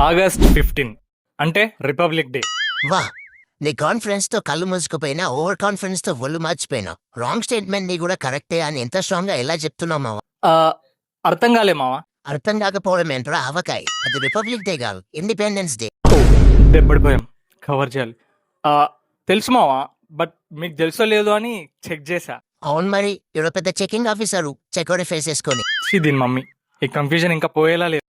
August 15 అంటే republic day. వా, నీ కాన్ఫిడెన్స్ తో కళ్ళు మూసుకుపోయినా ఓవర్ కాన్ఫిడెన్స్ తో ఒళ్ళు మర్చిపోయినా రాంగ్ స్టేట్మెంట్ నీ కూడా కరెక్టే అని ఎంత స్ట్రాంగ్ గా ఎలా చెప్తున్నావు మావా? ఆ, అర్థం కాలే మావా. అర్థం కాకపోవడం ఏంట్రా అవకాయ్, అది రిపబ్లిక్ డే కాదు, ఇండిపెండెన్స్ డే. దెబ్బడిపోయాం, కవర్ చేయాలి. ఆ, తెలుసు మావా, బట్ మీకు తెలుసో లేదో అని చెక్ చేశా. అవును మరి, ఇక్కడ పెద్ద చెకింగ్ ఆఫీసరు చెకోడి ఫేస్ వేసుకొని. దీని మమ్మీ ఈ కన్ఫ్యూజన్ ఇంకా పోయేలా లేదు.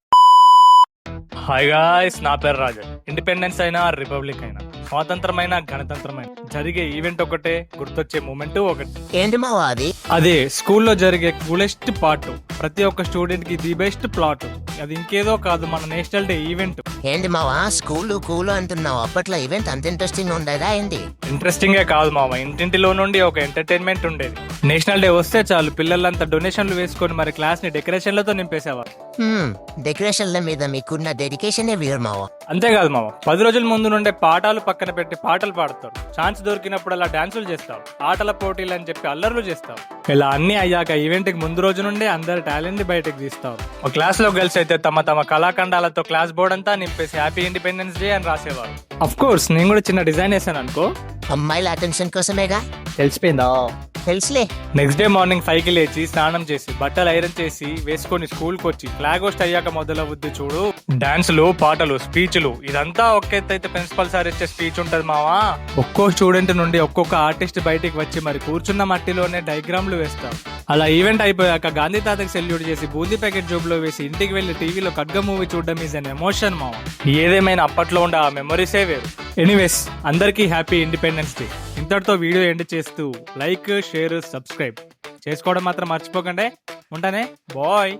హాయ్ గాయ్స్, నా పేరు రాజా. ఇండిపెండెన్స్ అయినా రిపబ్లిక్ అయినా స్వాతంత్రమైన గణతంత్రమైన జరిగే ఈవెంట్ ఒకటే, గుర్తొచ్చే మూమెంట్ ఒకటి. ఏంటి మావా అది? అదే స్కూల్లో జరిగే కూలెస్ట్ పార్ట్, ప్రతి ఒక్క స్టూడెంట్ కి ది బెస్ట్ ప్లాట్. అది ఇంకేదో కాదు, మన నేషనల్ డే ఈవెంట్. ఏంటి మావా స్కూలు కూలు అంటున్నావు, అప్పట్లో ఈవెంట్ అంత ఇంట్రెస్టింగ్ ఉండేదా ఏంటి? ఇంట్రెస్టింగే కాదు మామ, ఇంటింటిలో నుండి ఒక ఎంటర్టైన్మెంట్ ఉండేది. నేషనల్ డే వస్తే చాలు పిల్లలంతా డొనేషన్లు వేసుకొని మరి క్లాస్ ని డెకరేషన్లతో నింపేసేవారు. డెకరేషన్ల మీద మీకున్న డెడికేషనే వేరు మావా. అంతేకాదు మామ, 10 రోజుల ముందు నుండే పాఠాలు పక్కన పెట్టి పాటలు పాడతారు. ఛాన్స్ దొరికినప్పుడు అలా డాన్సులు చేస్తావు, ఆటల పోటీలు అని చెప్పి అల్లర్లు చేస్తావు. ఇలా అన్ని అయ్యాక ఈవెంట్ కి ముందు రోజు నుండే అందరు టాలెంట్ ని బయటకు తీస్తారు. ఒక క్లాస్ లో గర్ల్స్ అయితే తమ తమ కళాఖండాలతో క్లాస్ బోర్డ్ అంతా నింపేసి హ్యాపీ ఇండిపెండెన్స్ డే అని రాసేవారు. అఫ్ కోర్స్ నేను కూడా చిన్న డిజైన్ వేసాను అనుకో. అమ్మాయిల అటెన్షన్ కోసమేగా. తెలిసిపోయిందా? తెలుసులే. నెక్స్ట్ డే మార్నింగ్ 5కి లేచి స్నానం చేసి బట్టలు ఐరన్ చేసి వేసుకొని స్కూల్ కి వచ్చి ఫ్లాగ్ హోస్ట్ అయ్యాక మొదలవుద్ది చూడు, డాన్సులు, పాటలు, స్పీచ్లు. ఇదంతా ఒక ఎత్తు అయితే ప్రిన్సిపల్ సార్ ఇచ్చే స్పీచ్ ఉంటది మావా. ఒక్కో స్టూడెంట్ నుండి ఒక్కొక్క ఆర్టిస్ట్ బయటికి వచ్చి మరి కూర్చున్న మట్టిలోనే డయాగ్రామ్లు వేస్తారు. అలా ఈవెంట్ అయిపోయాక గాంధీ తాతకి సెల్యూట్ చేసి బూందీ ప్యాకెట్ జోబులో వేసి ఇంటికి వెళ్లి టీవీలో ఖడ్గ మూవీ చూడడం ఈజ్ అన్ ఎమోషన్ మావా. ఏదేమైనా అప్పట్లో ఉండే ఆ మెమరీసే వేరు. ఎనీవేస్, అందరికీ హ్యాపీ ఇండిపెండెన్స్ డే. ఇంతటితో వీడియో ఎండ్ చేస్తూ లైక్, షేర్, సబ్స్క్రైబ్ చేసుకోవడం మాత్రం మర్చిపోకండి. ఉంటానే, బాయ్.